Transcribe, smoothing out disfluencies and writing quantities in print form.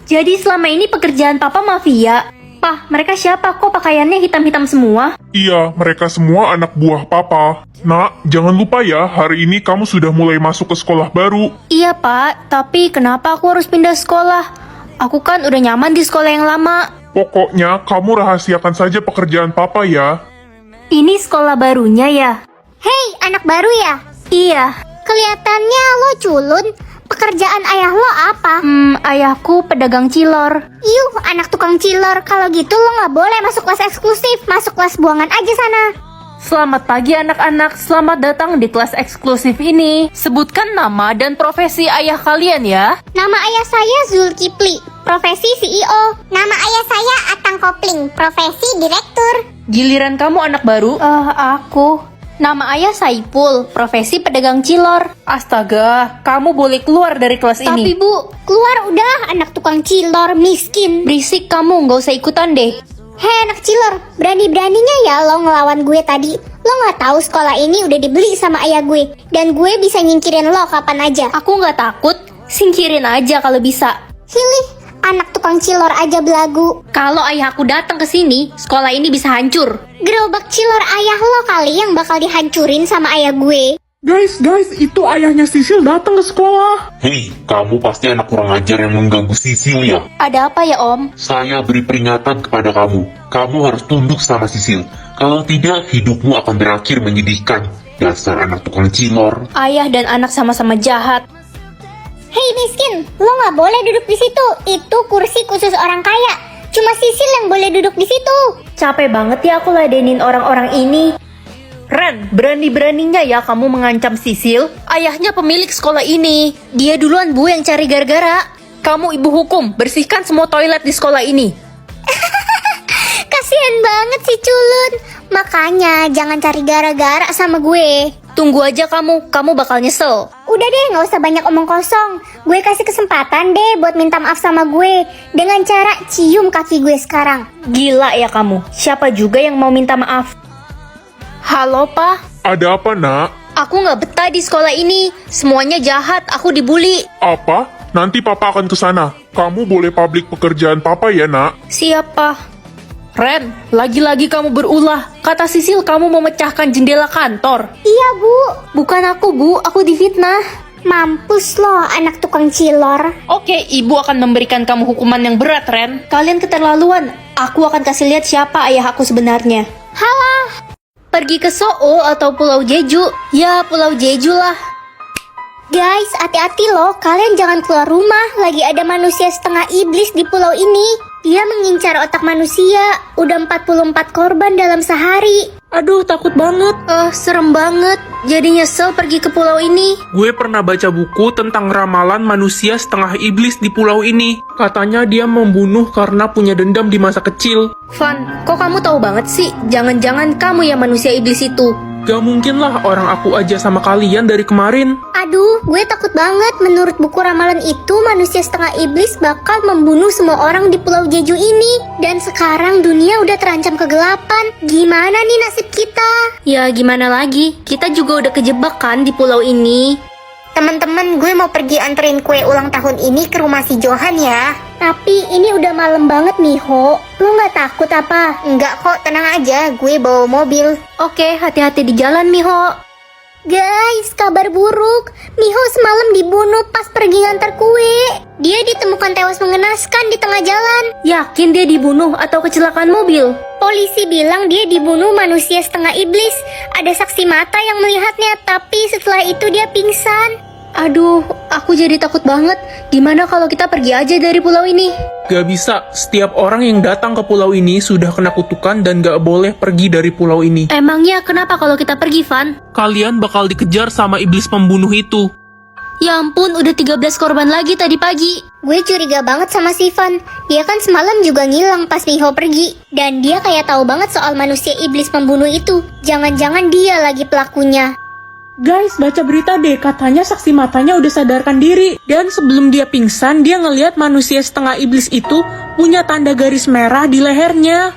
Jadi selama ini pekerjaan papa mafia? Pah, mereka siapa? Kok pakaiannya hitam-hitam semua? Iya, mereka semua anak buah papa. Nak, jangan lupa ya, hari ini kamu sudah mulai masuk ke sekolah baru. Iya pak, tapi kenapa aku harus pindah sekolah? Aku kan udah nyaman di sekolah yang lama. Pokoknya, kamu rahasiakan saja pekerjaan papa ya. Ini sekolah barunya ya? Hei, anak baru ya? Iya. Kelihatannya lo culun. Pekerjaan ayah lo apa? Ayahku pedagang cilor. Yuh, anak tukang cilor. Kalau gitu lo nggak boleh masuk kelas eksklusif. Masuk kelas buangan aja sana. Selamat pagi anak-anak, selamat datang di kelas eksklusif ini. Sebutkan nama dan profesi ayah kalian ya. Nama ayah saya Zulkifli, profesi CEO. Nama ayah saya Atang Kopling, profesi direktur. Giliran kamu anak baru? Aku. Nama ayah Saipul, profesi pedagang cilor. Astaga, kamu boleh keluar dari kelas ini. Tapi bu, keluar udah, anak tukang cilor miskin. Berisik kamu, nggak usah ikutan deh. Hei anak cilor, berani-beraninya ya lo ngelawan gue tadi. Lo nggak tahu sekolah ini udah dibeli sama ayah gue. Dan gue bisa nyingkirin lo kapan aja. Aku nggak takut, singkirin aja kalau bisa. Hilih, anak tukang cilor aja belagu. Kalau ayahku datang ke sini, sekolah ini bisa hancur. Gerobak cilor ayah lo kali yang bakal dihancurin sama ayah gue. Guys, itu ayahnya Sisil datang ke sekolah. Hei, kamu pasti anak kurang ajar yang mengganggu Sisil ya? Ada apa ya om? Saya beri peringatan kepada kamu. Kamu harus tunduk sama Sisil. Kalau tidak, hidupmu akan berakhir menyedihkan. Dasar anak tukang cilor. Ayah dan anak sama-sama jahat. Hei miskin, lo nggak boleh duduk di situ. Itu kursi khusus orang kaya. Cuma Sisil yang boleh duduk di situ. Capek banget ya aku ladenin orang-orang ini. Ren, berani-beraninya ya kamu mengancam Sisil? Ayahnya pemilik sekolah ini. Dia duluan bu yang cari gara-gara. Kamu ibu hukum, bersihkan semua toilet di sekolah ini. Kasian banget si culun. Makanya jangan cari gara-gara sama gue. Tunggu aja kamu bakal nyesel. Udah deh, nggak usah banyak omong kosong. Gue kasih kesempatan deh buat minta maaf sama gue. Dengan cara cium kaki gue sekarang. Gila ya kamu, siapa juga yang mau minta maaf? Halo pak, Ada apa, nak? aku nggak betah di sekolah ini. Semuanya jahat, aku dibully. Apa? Nanti papa akan ke sana. Kamu boleh publik pekerjaan papa ya, nak? Siapa? Ren, lagi-lagi kamu berulah. Kata Sisil kamu mau memecahkan jendela kantor. Iya bu. Bukan aku bu, aku difitnah. Mampus lo anak tukang cilor. Oke, ibu akan memberikan kamu hukuman yang berat, Ren. Kalian keterlaluan. Aku akan kasih lihat siapa ayah aku sebenarnya. Halah. Pergi ke Soo atau Pulau Jeju? Ya, Pulau Jeju lah. Guys, hati-hati loh. Kalian jangan keluar rumah. Lagi ada manusia setengah iblis di pulau ini. Dia mengincar otak manusia. Udah 44 korban dalam sehari. Aduh, takut banget. Serem banget. Jadi nyesel pergi ke pulau ini. Gue pernah baca buku tentang ramalan manusia setengah iblis di pulau ini. Katanya dia membunuh karena punya dendam di masa kecil. Van, kok kamu tahu banget sih? Jangan-jangan kamu yang manusia iblis itu. Gak mungkin lah orang aku aja sama kalian dari kemarin. Aduh, gue takut banget. Menurut buku ramalan itu, manusia setengah iblis bakal membunuh semua orang di Pulau Jeju ini. Dan sekarang dunia udah terancam kegelapan. Gimana nih nasib kita? Ya gimana lagi? Kita juga udah kejebak kan di pulau ini. Teman-teman, gue mau pergi anterin kue ulang tahun ini ke rumah si Johan ya. Tapi ini udah malam banget Miho. Lo nggak takut apa? Enggak kok, tenang aja. Gue bawa mobil. Oke, hati-hati di jalan Miho. Guys, kabar buruk. Miho semalam dibunuh pas pergi ngantar kue. Dia ditemukan tewas mengenaskan di tengah jalan. Yakin dia dibunuh atau kecelakaan mobil? Polisi bilang dia dibunuh manusia setengah iblis. Ada saksi mata yang melihatnya, tapi setelah itu dia pingsan. Aduh, aku jadi takut banget. Gimana kalau kita pergi aja dari pulau ini? Gak bisa, setiap orang yang datang ke pulau ini sudah kena kutukan dan gak boleh pergi dari pulau ini. Emangnya kenapa kalau kita pergi, Van? Kalian bakal dikejar sama iblis pembunuh itu. Ya ampun, udah 13 korban lagi tadi pagi. Gue curiga banget sama Sivan. Dia kan semalam juga ngilang pas Miho pergi. Dan dia kayak tahu banget soal manusia iblis pembunuh itu. Jangan-jangan dia lagi pelakunya. Guys, baca berita deh, katanya saksi matanya udah sadarkan diri. Dan sebelum dia pingsan, dia ngelihat manusia setengah iblis itu punya tanda garis merah di lehernya.